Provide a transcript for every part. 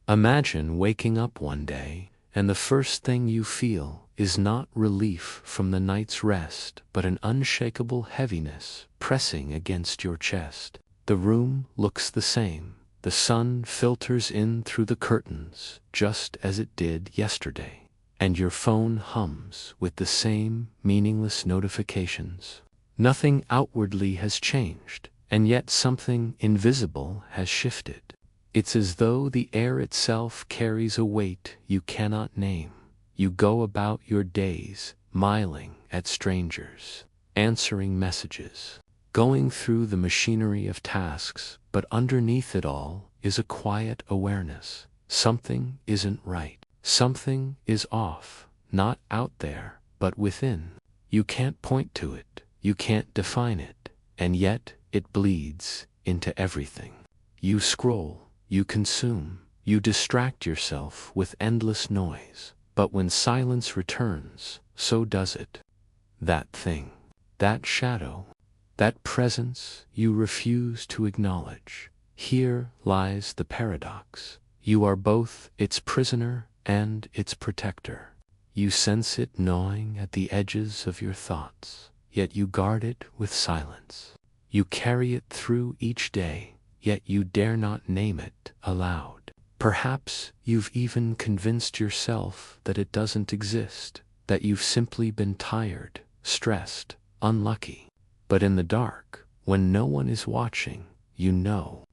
Imagine waking up one day, and the first thing you feel is not relief from the night's rest, but an unshakable heaviness pressing against your chest. The room looks the same. The sun filters in through the curtains just as it did yesterday, and your phone hums with the same meaningless notifications. Nothing outwardly has changed, and yet something invisible has shifted. It's as though the air itself carries a weight you cannot name. You go about your days, smiling at strangers, answering messages, going through the machinery of tasks, but underneath it all is a quiet awareness. Something isn't right. Something is off, not out there, but within. You can't point to it, you can't define it, and yet it bleeds into everything. You scroll, you consume, you distract yourself with endless noise, but when silence returns, so does it. That thing, that shadow, that presence you refuse to acknowledge. Here lies the paradox. You are both its prisoner and its protector. You sense it gnawing at the edges of your thoughts, yet you guard it with silence. You carry it through each day, yet you dare not name it aloud. Perhaps you've even convinced yourself that it doesn't exist, that you've simply been tired, stressed, unlucky. But in the dark, when no one is watching, you know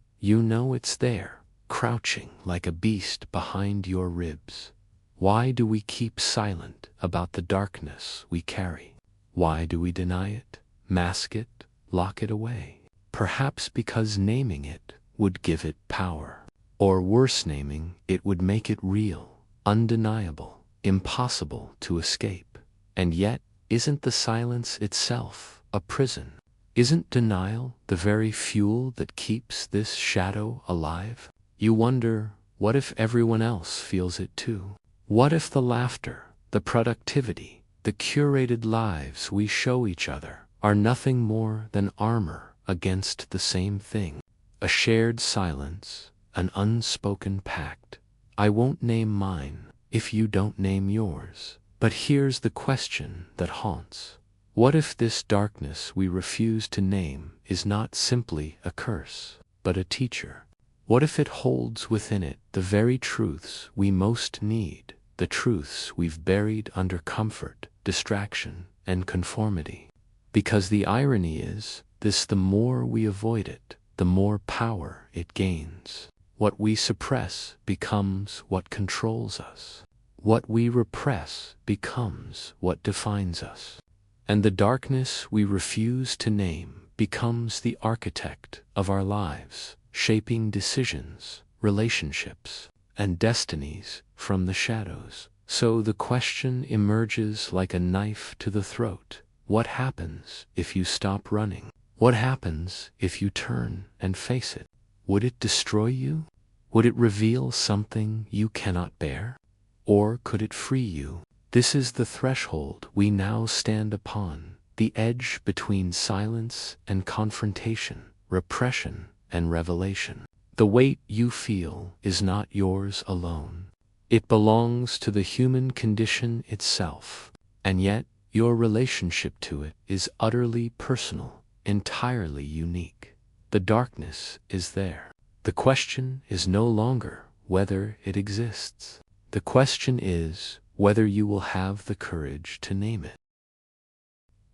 it's there, crouching like a beast behind your ribs. Why do we keep silent about the darkness we carry? Why do we deny it, mask it, lock it away? Perhaps because naming it would give it power. Or worse, naming it would make it real, undeniable, impossible to escape. And yet, isn't the silence itself a prison? Isn't denial the very fuel that keeps this shadow alive? You wonder, what if everyone else feels it too? What if the laughter, the productivity, the curated lives we show each other are nothing more than armor against the same thing? A shared silence, an unspoken pact. I won't name mine if you don't name yours. But here's the question that haunts. What if this darkness we refuse to name is not simply a curse, but a teacher? What if it holds within it the very truths we most need, the truths we've buried under comfort, distraction, and conformity? Because the irony is, the more we avoid it, the more power it gains. What we suppress becomes what controls us. What we repress becomes what defines us. And the darkness we refuse to name becomes the architect of our lives, shaping decisions, relationships, and destinies from the shadows. So the question emerges like a knife to the throat. What happens if you stop running? What happens if you turn and face it? Would it destroy you? Would it reveal something you cannot bear? Or could it free you? This is the threshold we now stand upon, the edge between silence and confrontation, repression and revelation. The weight you feel is not yours alone. It belongs to the human condition itself, and yet your relationship to it is utterly personal, entirely unique. The darkness is there. The question is no longer whether it exists. The question is whether you will have the courage to name it.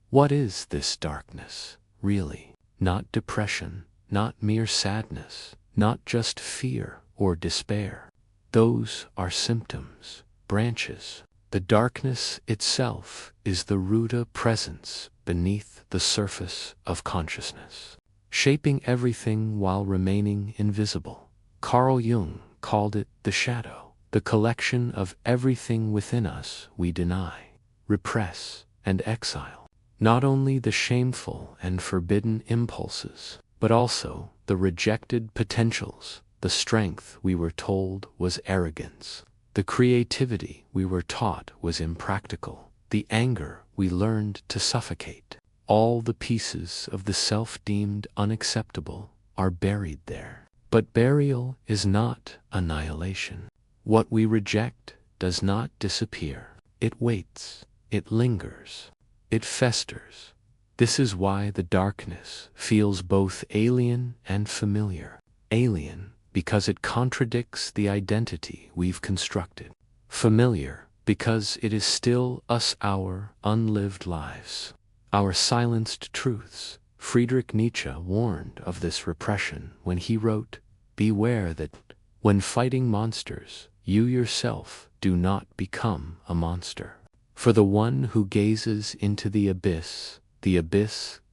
What is this darkness, really? Not depression, not mere sadness, not just fear or despair. Those are symptoms, branches. The darkness itself is the Ruta presence beneath the surface of consciousness, shaping everything while remaining invisible. Carl Jung called it the shadow, the collection of everything within us we deny, repress, and exile. Not only the shameful and forbidden impulses, but also the rejected potentials, the strength we were told was arrogance, the creativity we were taught was impractical, the anger we learned to suffocate. All the pieces of the self deemed unacceptable are buried there. But burial is not annihilation. What we reject does not disappear. It waits, it lingers, it festers. This is why the darkness feels both alien and familiar. Alien, because it contradicts the identity we've constructed. Familiar, because it is still us, our unlived lives, our silenced truths. Friedrich Nietzsche warned of this repression when he wrote, "Beware that, when fighting monsters, you yourself do not become a monster. For the one who gazes into the abyss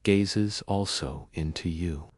gazes also into you."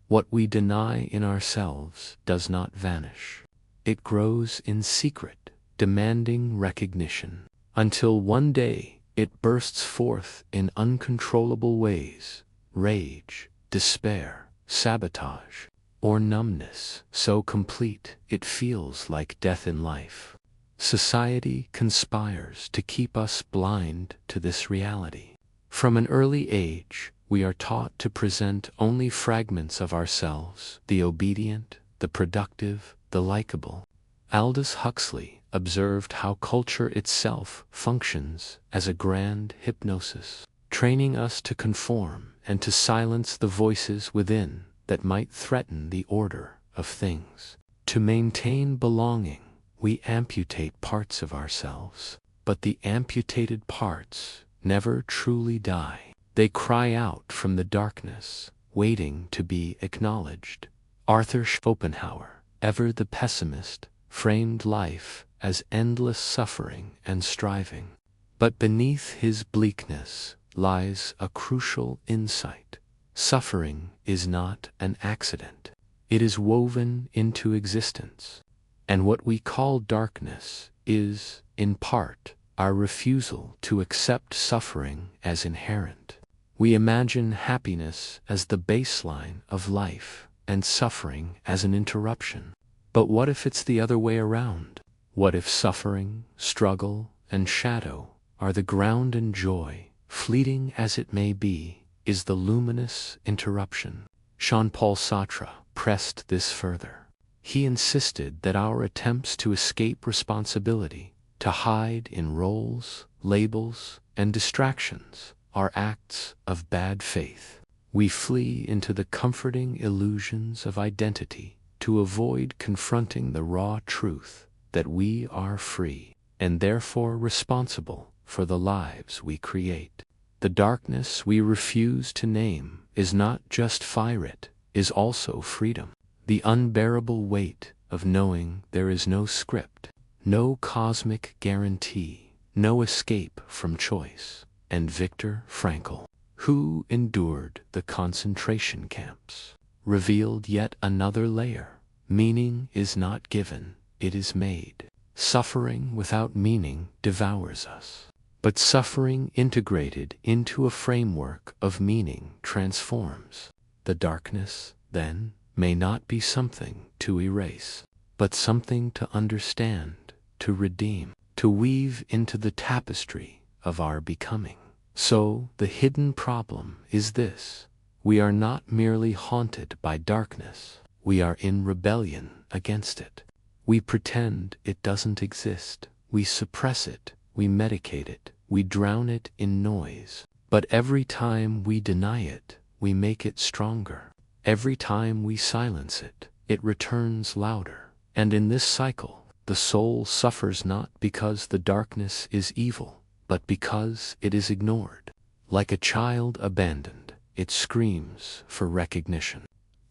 What we deny in ourselves does not vanish. It grows in secret, demanding recognition, until one day it bursts forth in uncontrollable ways: rage, despair, sabotage, or numbness so complete it feels like death in life. Society conspires to keep us blind to this reality. From an early age, we are taught to present only fragments of ourselves: the obedient, the productive, the likable. Aldous Huxley observed how culture itself functions as a grand hypnosis, training us to conform and to silence the voices within that might threaten the order of things. To maintain belonging, we amputate parts of ourselves, but the amputated parts never truly die. They cry out from the darkness, waiting to be acknowledged. Arthur Schopenhauer, ever the pessimist, framed life as endless suffering and striving. But beneath his bleakness lies a crucial insight. Suffering is not an accident. It is woven into existence. And what we call darkness is, in part, our refusal to accept suffering as inherent. We imagine happiness as the baseline of life and suffering as an interruption. But what if it's the other way around? What if suffering, struggle, and shadow are the ground and joy, fleeting as it may be, is the luminous interruption? Jean-Paul Sartre pressed this further. He insisted that our attempts to escape responsibility, to hide in roles, labels, and distractions, are acts of bad faith. We flee into the comforting illusions of identity to avoid confronting the raw truth that we are free, and therefore responsible for the lives we create. The darkness we refuse to name is not just fire, it is also freedom. The unbearable weight of knowing there is no script, no cosmic guarantee, no escape from choice. And Viktor Frankl, who endured the concentration camps, revealed yet another layer. Meaning is not given, it is made. Suffering without meaning devours us. But suffering integrated into a framework of meaning transforms. The darkness, then, may not be something to erase, but something to understand, to redeem, to weave into the tapestry of our becoming. So, the hidden problem is this: we are not merely haunted by darkness, we are in rebellion against it. We pretend it doesn't exist, we suppress it, we medicate it, we drown it in noise. But every time we deny it, we make it stronger. Every time we silence it, it returns louder. And in this cycle, the soul suffers not because the darkness is evil, but because it is ignored. Like a child abandoned, it screams for recognition.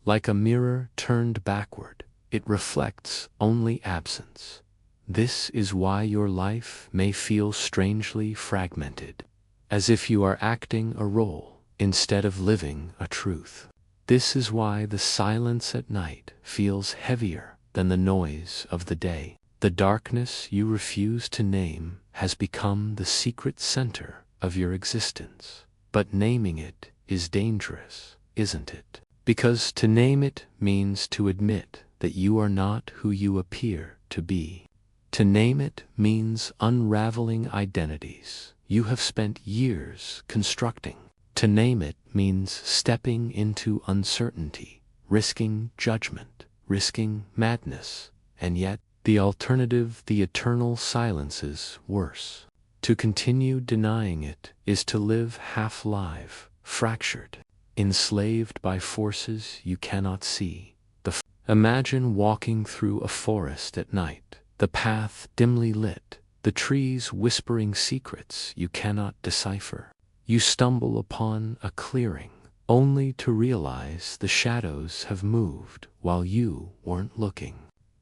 Like a mirror turned backward, it reflects only absence. This is why your life may feel strangely fragmented, as if you are acting a role instead of living a truth. This is why the silence at night feels heavier than the noise of the day. The darkness you refuse to name has become the secret center of your existence. But naming it is dangerous, isn't it? Because to name it means to admit that you are not who you appear to be. To name it means unraveling identities you have spent years constructing. To name it means stepping into uncertainty, risking judgment, risking madness, and yet The alternative, the eternal silence, is worse. To continue denying it is to live half-live, fractured, enslaved by forces you cannot see. Imagine walking through a forest at night, the path dimly lit, the trees whispering secrets you cannot decipher. You stumble upon a clearing, only to realize the shadows have moved while you weren't looking.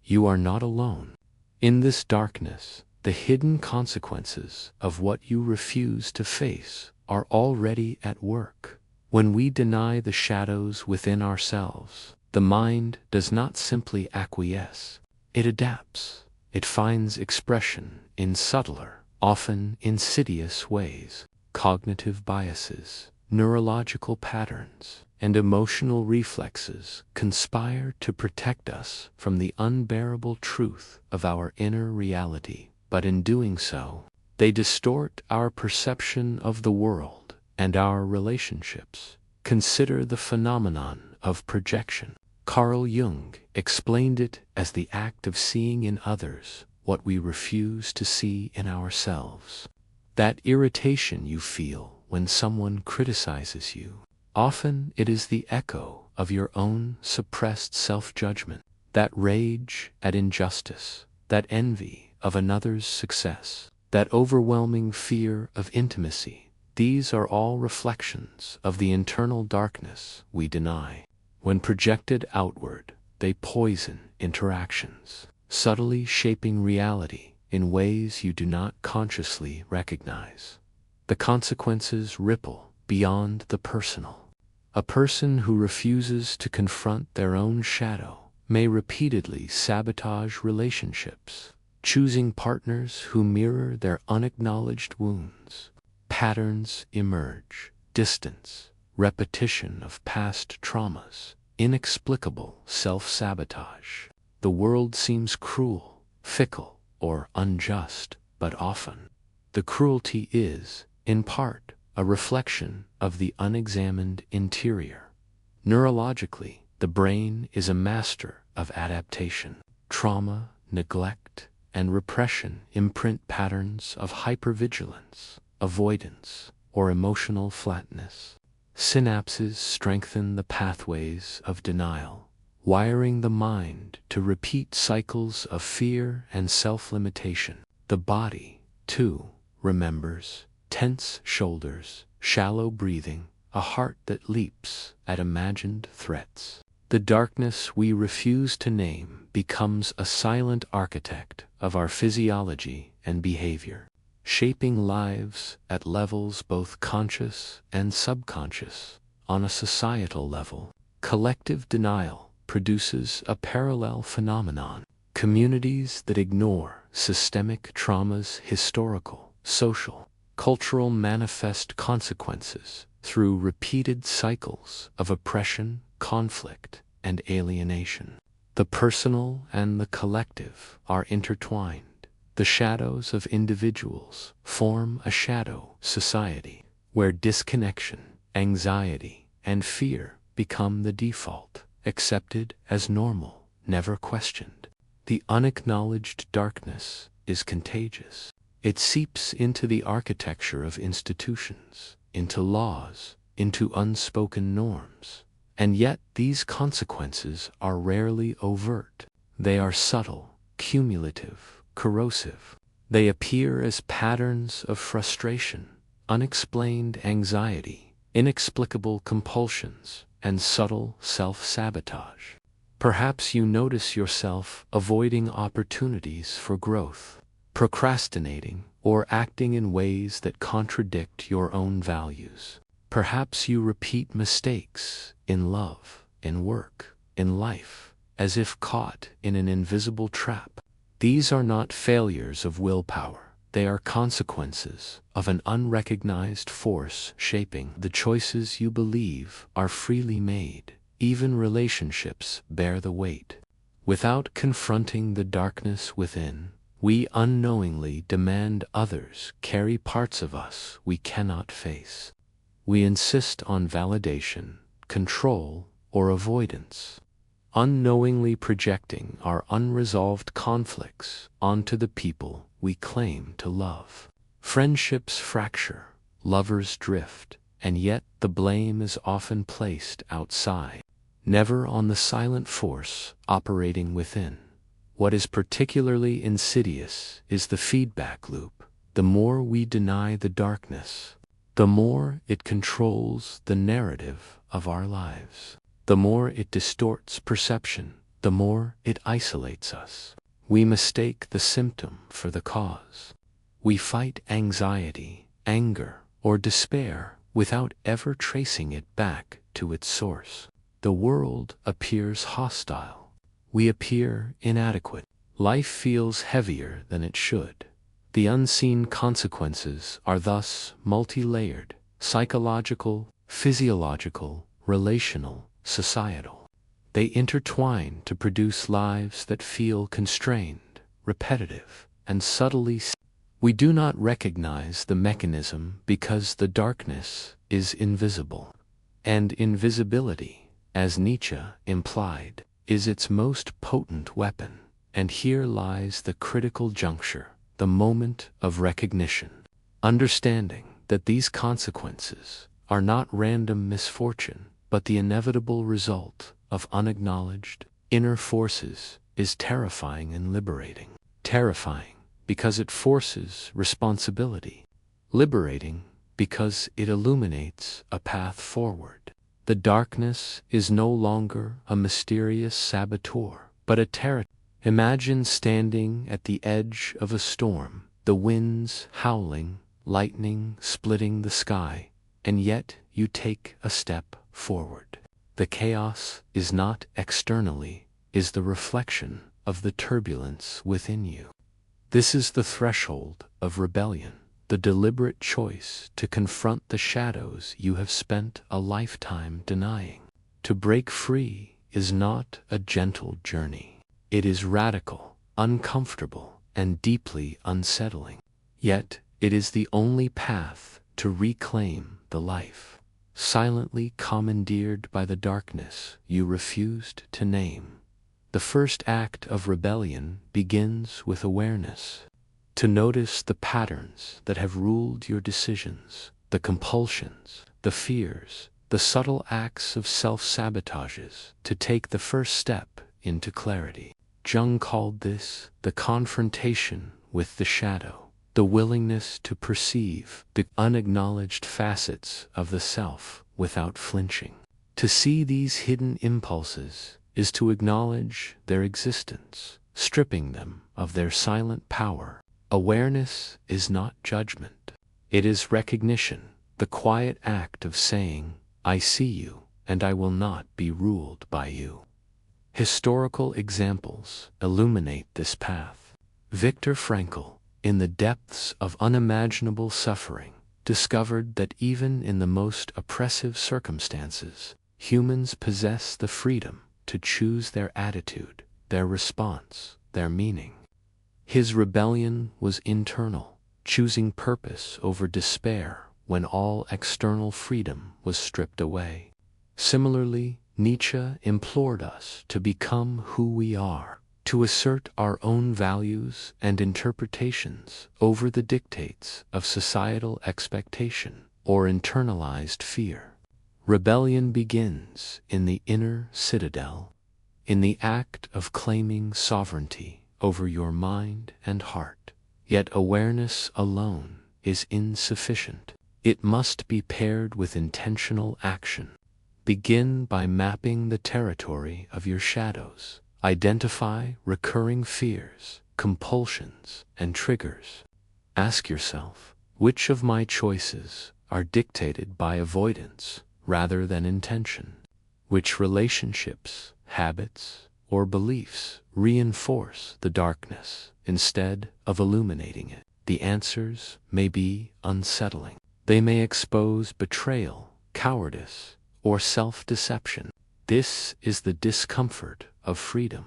You are not alone. In this darkness, the hidden consequences of what you refuse to face are already at work. When we deny the shadows within ourselves, the mind does not simply acquiesce. It adapts. It finds expression in subtler, often insidious ways. Cognitive biases, neurological patterns, and emotional reflexes conspire to protect us from the unbearable truth of our inner reality. But in doing so, they distort our perception of the world and our relationships. Consider the phenomenon of projection. Carl Jung explained it as the act of seeing in others what we refuse to see in ourselves. That irritation you feel when someone criticizes you, often it is the echo of your own suppressed self-judgment. That rage at injustice, that envy of another's success, that overwhelming fear of intimacy, these are all reflections of the internal darkness we deny. When projected outward, they poison interactions, subtly shaping reality in ways you do not consciously recognize. The consequences ripple beyond the personal. A person who refuses to confront their own shadow may repeatedly sabotage relationships, choosing partners who mirror their unacknowledged wounds. Patterns emerge: distance, repetition of past traumas, inexplicable self-sabotage. The world seems cruel, fickle, or unjust, but often the cruelty is, in part, a reflection of the unexamined interior. Neurologically, the brain is a master of adaptation. Trauma, neglect, and repression imprint patterns of hypervigilance, avoidance, or emotional flatness. Synapses strengthen the pathways of denial, wiring the mind to repeat cycles of fear and self-limitation. The body, too, remembers: tense shoulders, shallow breathing, a heart that leaps at imagined threats. The darkness we refuse to name becomes a silent architect of our physiology and behavior, shaping lives at levels both conscious and subconscious. On a societal level, collective denial produces a parallel phenomenon. Communities that ignore systemic trauma's historical, social, cultural manifest consequences through repeated cycles of oppression, conflict, and alienation. The personal and the collective are intertwined. The shadows of individuals form a shadow society, where disconnection, anxiety, and fear become the default, accepted as normal, never questioned. The unacknowledged darkness is contagious. It seeps into the architecture of institutions, into laws, into unspoken norms. And yet these consequences are rarely overt. They are subtle, cumulative, corrosive. They appear as patterns of frustration, unexplained anxiety, inexplicable compulsions, and subtle self-sabotage. Perhaps you notice yourself avoiding opportunities for growth, procrastinating, or acting in ways that contradict your own values. Perhaps you repeat mistakes in love, in work, in life, as if caught in an invisible trap. These are not failures of willpower. They are consequences of an unrecognized force shaping the choices you believe are freely made. Even relationships bear the weight. Without confronting the darkness within, we unknowingly demand others carry parts of us we cannot face. We insist on validation, control, or avoidance. unknowingly projecting our unresolved conflicts onto the people we claim to love. Friendships fracture, lovers drift, and yet the blame is often placed outside, never on the silent force operating within. What is particularly insidious is the feedback loop. The more we deny the darkness, the more it controls the narrative of our lives. The more it distorts perception, the more it isolates us. We mistake the symptom for the cause. We fight anxiety, anger, or despair without ever tracing it back to its source. The world appears hostile. We appear inadequate. Life feels heavier than it should. The unseen consequences are thus multi-layered: psychological, physiological, relational, societal. They intertwine to produce lives that feel constrained, repetitive, and subtly. We do not recognize the mechanism because the darkness is invisible. And invisibility, as Nietzsche implied, is its most potent weapon. And here lies the critical juncture, the moment of recognition. Understanding that these consequences are not random misfortune, but the inevitable result of unacknowledged inner forces is terrifying and liberating. Terrifying because it forces responsibility. Liberating because it illuminates a path forward. The darkness is no longer a mysterious saboteur, but a terror. Imagine standing at the edge of a storm, the winds howling, lightning splitting the sky, and yet you take a step forward. The chaos is not externally, is the reflection of the turbulence within you. This is the threshold of rebellion, the deliberate choice to confront the shadows you have spent a lifetime denying. To break free is not a gentle journey. It is radical, uncomfortable, and deeply unsettling. Yet, it is the only path to reclaim the life silently commandeered by the darkness you refused to name. The first act of rebellion begins with awareness. To notice the patterns that have ruled your decisions, the compulsions, the fears, the subtle acts of self-sabotages, to take the first step into clarity. Jung called this the confrontation with the shadow, the willingness to perceive the unacknowledged facets of the self without flinching. To see these hidden impulses is to acknowledge their existence, stripping them of their silent power. Awareness is not judgment. It is recognition, the quiet act of saying, "I see you, and I will not be ruled by you." Historical examples illuminate this path. Viktor Frankl, in the depths of unimaginable suffering, discovered that even in the most oppressive circumstances, humans possess the freedom to choose their attitude, their response, their meaning. His rebellion was internal, choosing purpose over despair when all external freedom was stripped away. Similarly, Nietzsche implored us to become who we are, to assert our own values and interpretations over the dictates of societal expectation or internalized fear. Rebellion begins in the inner citadel, in the act of claiming sovereignty over your mind and heart. Yet awareness alone is insufficient. It must be paired with intentional action. Begin by mapping the territory of your shadows. Identify recurring fears, compulsions, and triggers. Ask yourself, which of my choices are dictated by avoidance rather than intention? Which relationships, habits, or beliefs reinforce the darkness instead of illuminating it? The answers may be unsettling. They may expose betrayal, cowardice, or self-deception. This is the discomfort of freedom.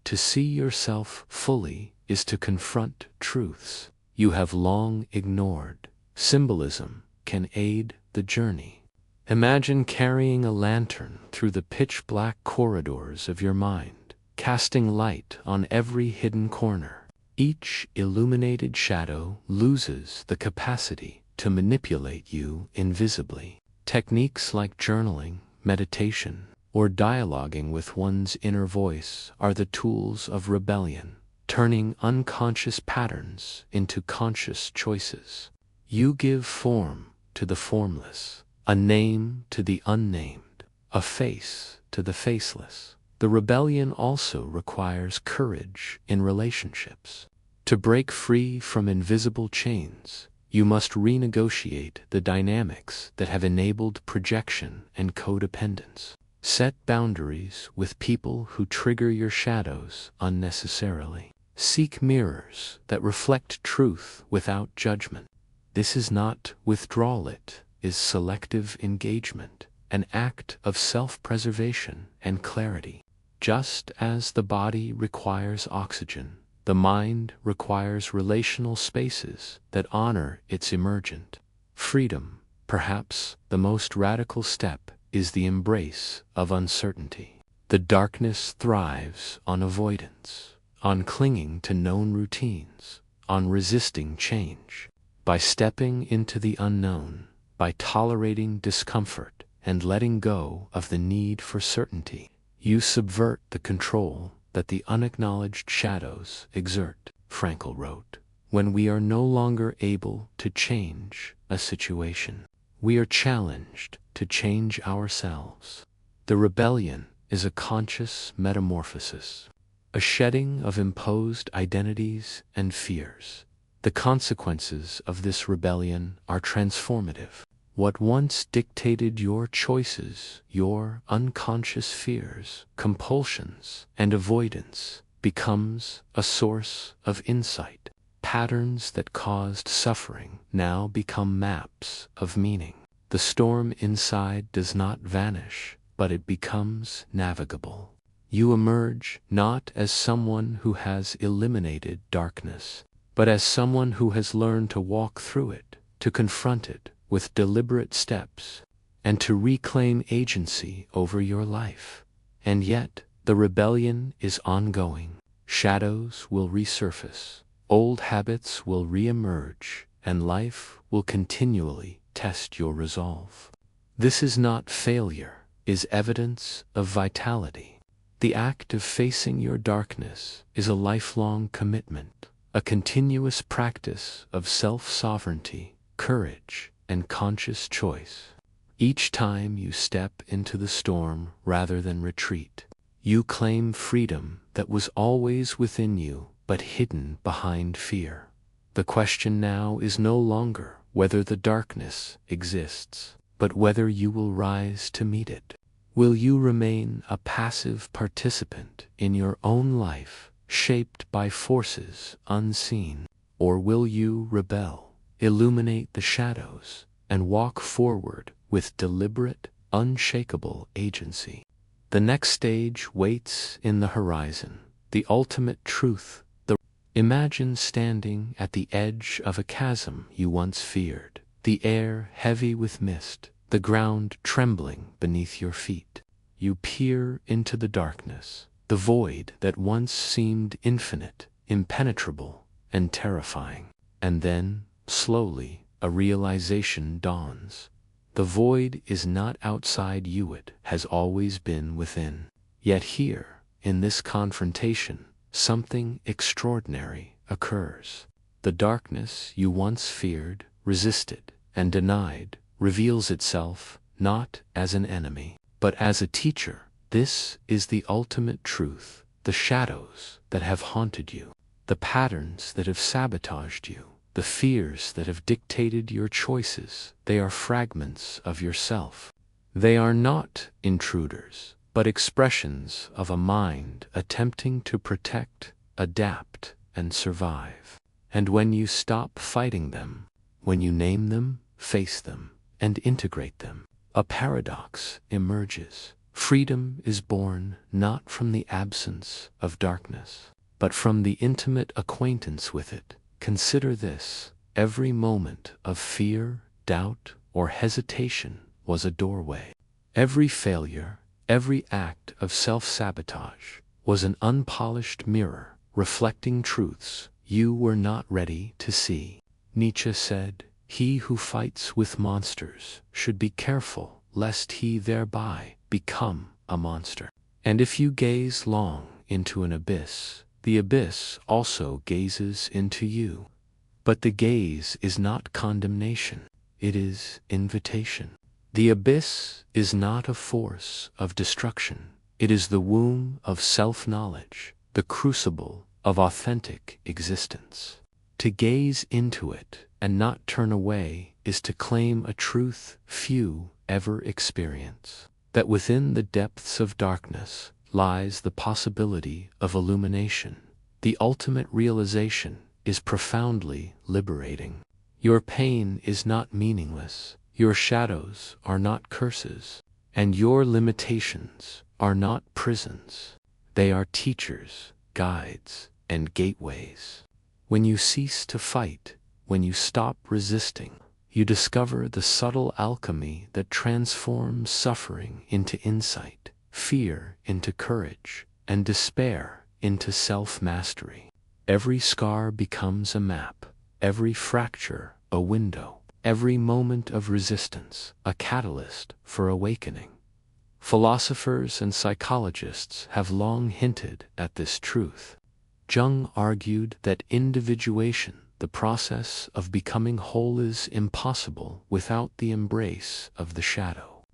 To see yourself fully is to confront truths you have long ignored. Symbolism can aid the journey. Imagine carrying a lantern through the pitch-black corridors of your mind, casting light on every hidden corner. Each illuminated shadow loses the capacity to manipulate you invisibly. Techniques like journaling, meditation, or dialoguing with one's inner voice are the tools of rebellion, turning unconscious patterns into conscious choices. You give form to the formless, a name to the unnamed, a face to the faceless. The rebellion also requires courage in relationships. To break free from invisible chains, you must renegotiate the dynamics that have enabled projection and codependence. Set boundaries with people who trigger your shadows unnecessarily. Seek mirrors that reflect truth without judgment. This is not withdrawal, it is selective engagement, an act of self-preservation and clarity. Just as the body requires oxygen, the mind requires relational spaces that honor its emergent freedom. Perhaps the most radical step is the embrace of uncertainty. The darkness thrives on avoidance, on clinging to known routines, on resisting change. By stepping into the unknown, by tolerating discomfort and letting go of the need for certainty, you subvert the control that the unacknowledged shadows exert. Frankl wrote, "When we are no longer able to change a situation, we are challenged to change ourselves." The rebellion is a conscious metamorphosis, a shedding of imposed identities and fears. The consequences of this rebellion are transformative. What once dictated your choices, your unconscious fears, compulsions, and avoidance, becomes a source of insight. Patterns that caused suffering now become maps of meaning. The storm inside does not vanish, but it becomes navigable. You emerge not as someone who has eliminated darkness, but as someone who has learned to walk through it, to confront it with deliberate steps, and to reclaim agency over your life. And yet, the rebellion is ongoing. Shadows will resurface, old habits will reemerge, and life will continually test your resolve. This is not failure, is evidence of vitality. The act of facing your darkness is a lifelong commitment, a continuous practice of self-sovereignty, courage, and conscious choice. Each time you step into the storm rather than retreat, you claim freedom that was always within you but hidden behind fear. The question now is no longer whether the darkness exists, but whether you will rise to meet it. Will you remain a passive participant in your own life, shaped by forces unseen, or will you rebel, illuminate the shadows, and walk forward with deliberate, unshakable agency? The next stage waits in the horizon, the ultimate truth. Imagine standing at the edge of a chasm you once feared, the air heavy with mist, the ground trembling beneath your feet. You peer into the darkness, the void that once seemed infinite, impenetrable, and terrifying. And then, slowly, a realization dawns. The void is not outside you, it has always been within. Yet here, in this confrontation, something extraordinary occurs. The darkness you once feared, resisted, and denied reveals itself not as an enemy, but as a teacher. This is the ultimate truth. The shadows that have haunted you, the patterns that have sabotaged you, the fears that have dictated your choices, they are fragments of yourself. They are not intruders, but expressions of a mind attempting to protect, adapt, and survive. And when you stop fighting them, when you name them, face them, and integrate them, a paradox emerges. Freedom is born not from the absence of darkness, but from the intimate acquaintance with it. Consider this: every moment of fear, doubt, or hesitation was a doorway. Every failure, every act of self-sabotage was an unpolished mirror reflecting truths you were not ready to see. Nietzsche said, "He who fights with monsters should be careful lest he thereby become a monster." And if you gaze long into an abyss, the abyss also gazes into you. But the gaze is not condemnation, it is invitation. The abyss is not a force of destruction, it is the womb of self-knowledge, the crucible of authentic existence. To gaze into it and not turn away is to claim a truth few ever experience, that within the depths of darkness lies the possibility of illumination. The ultimate realization is profoundly liberating. Your pain is not meaningless, your shadows are not curses, and your limitations are not prisons. They are teachers, guides, and gateways. When you cease to fight, when you stop resisting, you discover the subtle alchemy that transforms suffering into insight, fear into courage, and despair into self-mastery. Every scar becomes a map, every fracture a window, every moment of resistance a catalyst for awakening. Philosophers and psychologists have long hinted at this truth. Jung argued that individuation, the process of becoming whole, is impossible without the embrace of the shadow.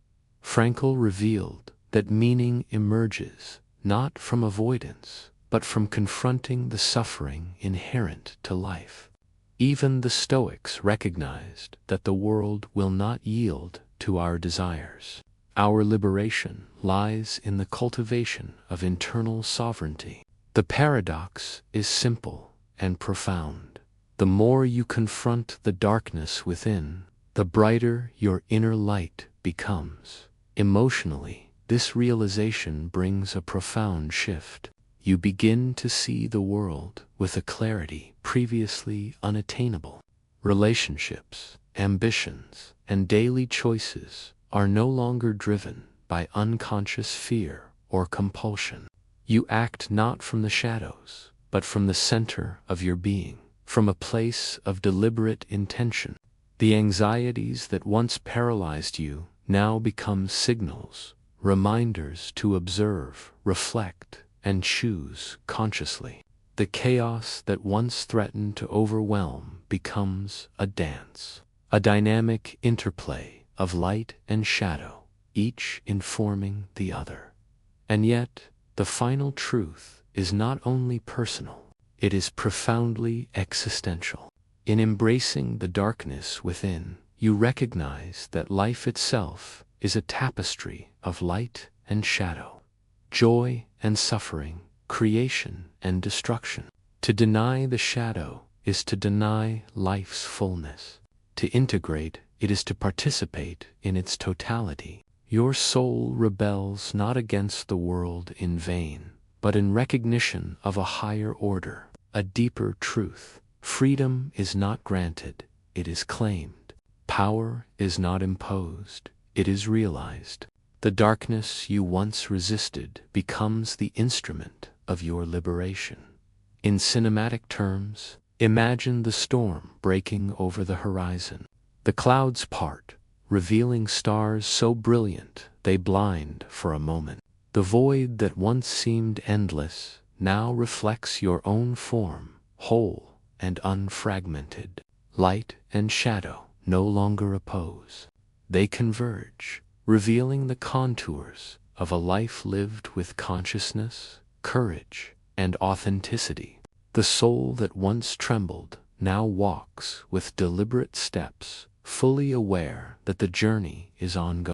Frankl revealed that meaning emerges not from avoidance, but from confronting the suffering inherent to life. Even the Stoics recognized that the world will not yield to our desires. Our liberation lies in the cultivation of internal sovereignty. The paradox is simple and profound. The more you confront the darkness within, the brighter your inner light becomes. Emotionally, this realization brings a profound shift. You begin to see the world with a clarity previously unattainable. Relationships, ambitions, and daily choices are no longer driven by unconscious fear or compulsion. You act not from the shadows, but from the center of your being, from a place of deliberate intention. The anxieties that once paralyzed you now become signals, reminders to observe, reflect, and choose consciously. The chaos that once threatened to overwhelm becomes a dance, a dynamic interplay of light and shadow, each informing the other. And yet, the final truth is not only personal, it is profoundly existential. In embracing the darkness within, you recognize that life itself is a tapestry of light and shadow, joy and suffering, creation and destruction. To deny the shadow is to deny life's fullness. To integrate it is to participate in its totality. Your soul rebels not against the world in vain, but in recognition of a higher order, a deeper truth. Freedom is not granted, it is claimed. Power is not imposed, it is realized. The darkness you once resisted becomes the instrument of your liberation. In cinematic terms, imagine the storm breaking over the horizon. The clouds part, revealing stars so brilliant they blind for a moment. The void that once seemed endless now reflects your own form, whole and unfragmented. Light and shadow no longer oppose. They converge, revealing the contours of a life lived with consciousness, courage, and authenticity. The soul that once trembled now walks with deliberate steps, fully aware that the journey is ongoing.